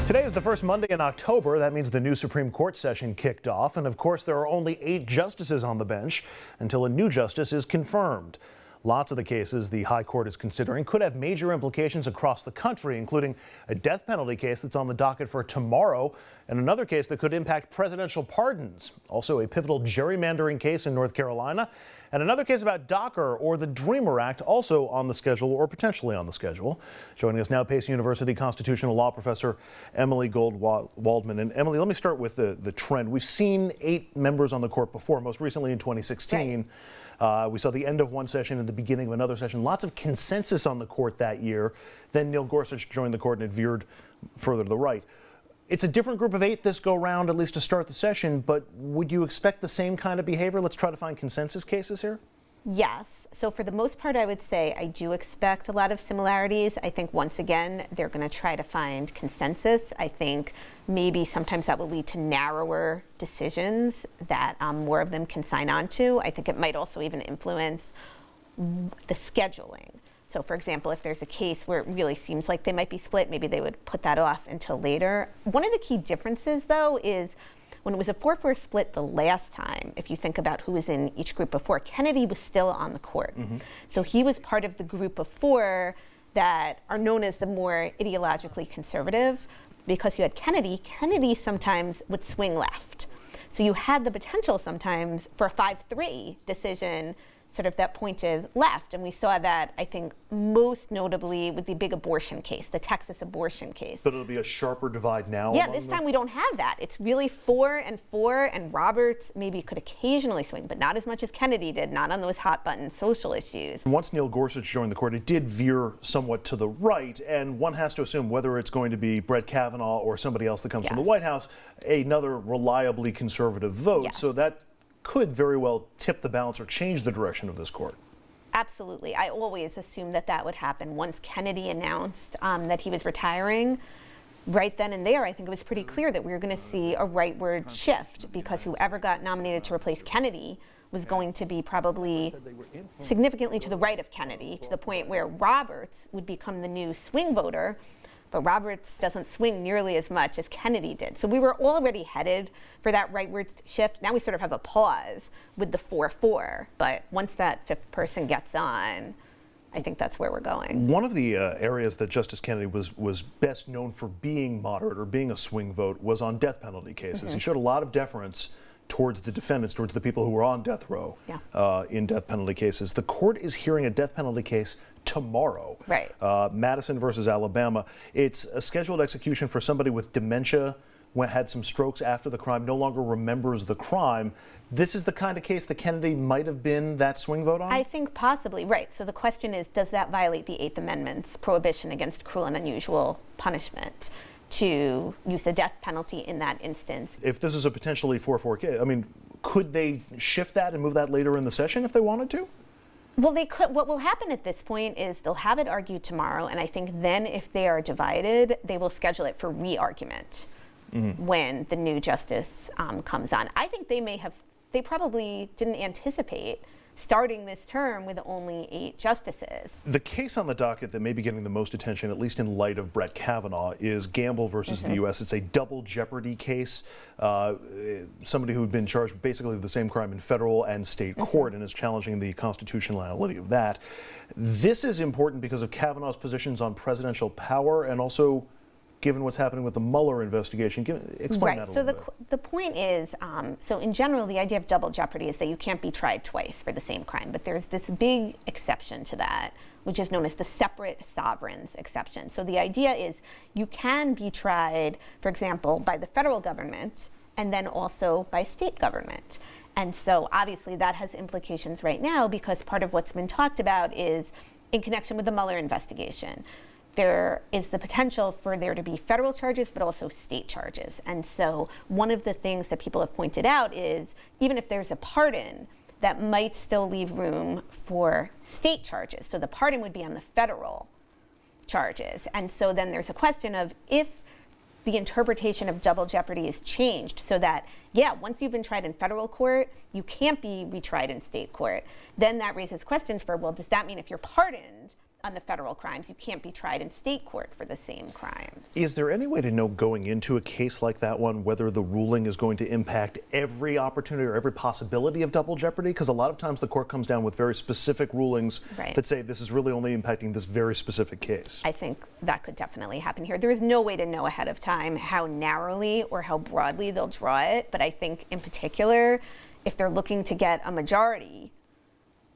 Today is the first Monday in October. That means the new Supreme Court session kicked off. And of course, there are only 8 justices on the bench until a new justice is confirmed. Lots of the cases the High Court is considering could have major implications across the country, including a death penalty case that's on the docket for tomorrow and another case that could impact presidential pardons. Also, a pivotal gerrymandering case in North Carolina and another case about DACA or the DREAMER Act also on the schedule or potentially on the schedule. Joining us now, Pace University constitutional law professor Emily Gold-Waldman. And Emily, let me start with the trend. We've seen 8 members on the court before, most recently in 2016. Right. We saw the end of one session and the beginning of another session. Lots of consensus on the court that year. Then Neil Gorsuch joined the court and it veered further to the right. It's a different group of 8 this go round, at least to start the session, but would you expect the same kind of behavior? Let's try to find consensus cases here. Yes. So for the most part, I would say I do expect a lot of similarities. I think once again, they're going to try to find consensus. I think maybe sometimes that will lead to narrower decisions that more of them can sign on to. I think it might also even influence the scheduling. So for example, if there's a case where it really seems like they might be split, maybe they would put that off until later. One of the key differences, though, is when it was a 4-4 split the last time, if you think about who was in each group before, Kennedy was still on the court. So he was part of the group of 4 that are known as the more ideologically conservative. Because you had Kennedy, Kennedy sometimes would swing left. So you had the potential sometimes for a 5-3 decision sort of that pointed left. And we saw that, I think, most notably with the big abortion case, the Texas abortion case. But it'll be a sharper divide now? Yeah, this time we don't have that. It's really 4 and 4, and Roberts maybe could occasionally swing, but not as much as Kennedy did, not on those hot button social issues. Once Neil Gorsuch joined the court, it did veer somewhat to the right, and one has to assume whether it's going to be Brett Kavanaugh or somebody else that comes from the White House, another reliably conservative vote. Yes. So that could very well tip the balance or change the direction of this court. Absolutely. I always assumed that that would happen. Once Kennedy announced that he was retiring, right then and there, I think it was pretty clear that we were going to see a rightward shift, because whoever got nominated to replace Kennedy was going to be probably significantly to the right of Kennedy, to the point where Roberts would become the new swing voter. But Roberts doesn't swing nearly as much as Kennedy did. So we were already headed for that rightward shift. Now we sort of have a pause with the 4-4. But once that 5th person gets on, I think that's where we're going. One of the areas that Justice Kennedy was best known for being moderate or being a swing vote was on death penalty cases. He showed a lot of deference towards the defendants, towards the people who were on death row in death penalty cases. The court is hearing a death penalty case tomorrow. Right. Madison versus Alabama. It's a scheduled execution for somebody with dementia, had some strokes after the crime, no longer remembers the crime. This is the kind of case that Kennedy might have been that swing vote on? I think possibly, right. So the question is, does that violate the 8th Amendment's prohibition against cruel and unusual punishment to use the death penalty in that instance? If this is a potentially 4-4 case, I mean, could they shift that and move that later in the session if they wanted to? Well, they could. What will happen at this point is they'll have it argued tomorrow, and I think then if they are divided, they will schedule it for re-argument when the new justice comes on. I think they probably didn't anticipate starting this term with only 8 justices. The case on the docket that may be getting the most attention, at least in light of Brett Kavanaugh, is Gamble versus the U.S. It's a double jeopardy case. Somebody who had been charged with basically the same crime in federal and state court and is challenging the constitutionality of that. This is important because of Kavanaugh's positions on presidential power and also given what's happening with the Mueller investigation. Explain that a little bit. So the point is, so in general, the idea of double jeopardy is that you can't be tried twice for the same crime. But there's this big exception to that, which is known as the separate sovereigns exception. So the idea is you can be tried, for example, by the federal government and then also by state government. And so obviously that has implications right now, because part of what's been talked about is in connection with the Mueller investigation. There is the potential for there to be federal charges, but also state charges. And so one of the things that people have pointed out is even if there's a pardon, that might still leave room for state charges. So the pardon would be on the federal charges. And so then there's a question of if the interpretation of double jeopardy is changed so that, once you've been tried in federal court, you can't be retried in state court, then that raises questions for, well, does that mean if you're pardoned, on the federal crimes. You can't be tried in state court for the same crimes. Is there any way to know going into a case like that one whether the ruling is going to impact every opportunity or every possibility of double jeopardy? Because a lot of times the court comes down with very specific rulings that say this is really only impacting this very specific case. I think that could definitely happen here. There is no way to know ahead of time how narrowly or how broadly they'll draw it, but I think in particular, if they're looking to get a majority,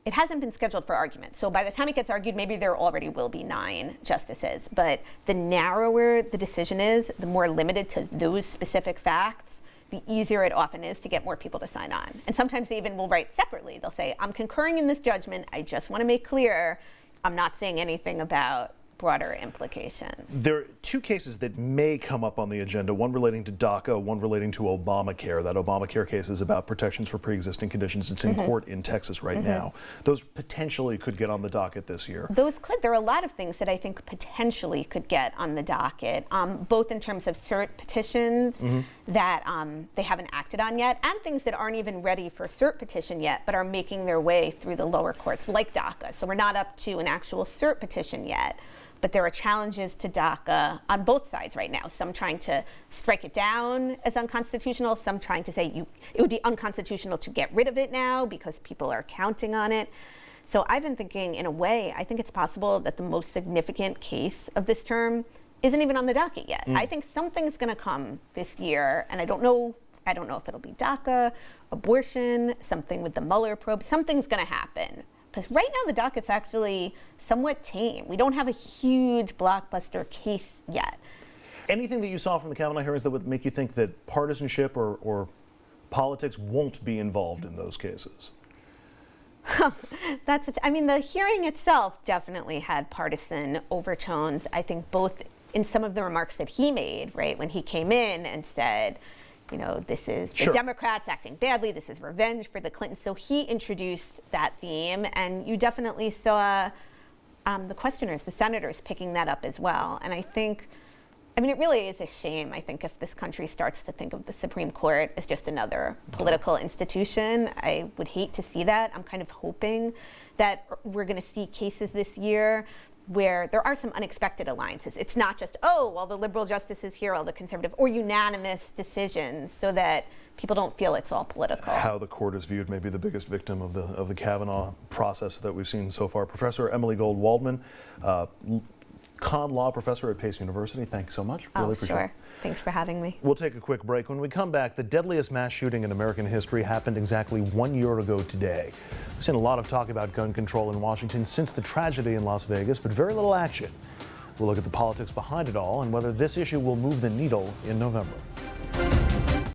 it hasn't been scheduled for argument. So by the time it gets argued, maybe there already will be 9 justices. But the narrower the decision is, the more limited to those specific facts, the easier it often is to get more people to sign on. And sometimes they even will write separately. They'll say, I'm concurring in this judgment. I just want to make clear I'm not saying anything about broader implications. There are 2 cases that may come up on the agenda, one relating to DACA, one relating to Obamacare. That Obamacare case is about protections for pre-existing conditions. It's in court in Texas right now. Those potentially could get on the docket this year. Those could. There are a lot of things that I think potentially could get on the docket, both in terms of cert petitions that they haven't acted on yet, and things that aren't even ready for cert petition yet, but are making their way through the lower courts, like DACA. So we're not up to an actual cert petition yet. But there are challenges to DACA on both sides right now. Some trying to strike it down as unconstitutional, some trying to say it would be unconstitutional to get rid of it now because people are counting on it. So I've been thinking, in a way, I think it's possible that the most significant case of this term isn't even on the docket yet. I think something's going to come this year, and I don't know if it'll be DACA, abortion, something with the Mueller probe. Something's going to happen. Because right now the docket's actually somewhat tame. We don't have a huge blockbuster case yet. Anything that you saw from the Kavanaugh hearings that would make you think that partisanship or politics won't be involved in those cases? The hearing itself definitely had partisan overtones. I think both in some of the remarks that he made, right, when he came in and said, this is the Democrats acting badly, this is revenge for the Clintons. So he introduced that theme, and you definitely saw the questioners, the senators, picking that up as well. And I think, it really is a shame, I think, if this country starts to think of the Supreme Court as just another political institution. I would hate to see that. I'm kind of hoping that we're going to see cases this year where there are some unexpected alliances. It's not just, the liberal justice is here, all the conservative, or unanimous decisions, so that people don't feel it's all political. How the court is viewed may be the biggest victim of the Kavanaugh process that we've seen so far. Professor Emily Gold Waldman, con law professor at Pace University, thanks so much. Really appreciate it. Thanks for having me. We'll take a quick break. When we come back, the deadliest mass shooting in American history happened exactly 1 year ago today. We've seen a lot of talk about gun control in Washington since the tragedy in Las Vegas, but very little action. We'll look at the politics behind it all and whether this issue will move the needle in November.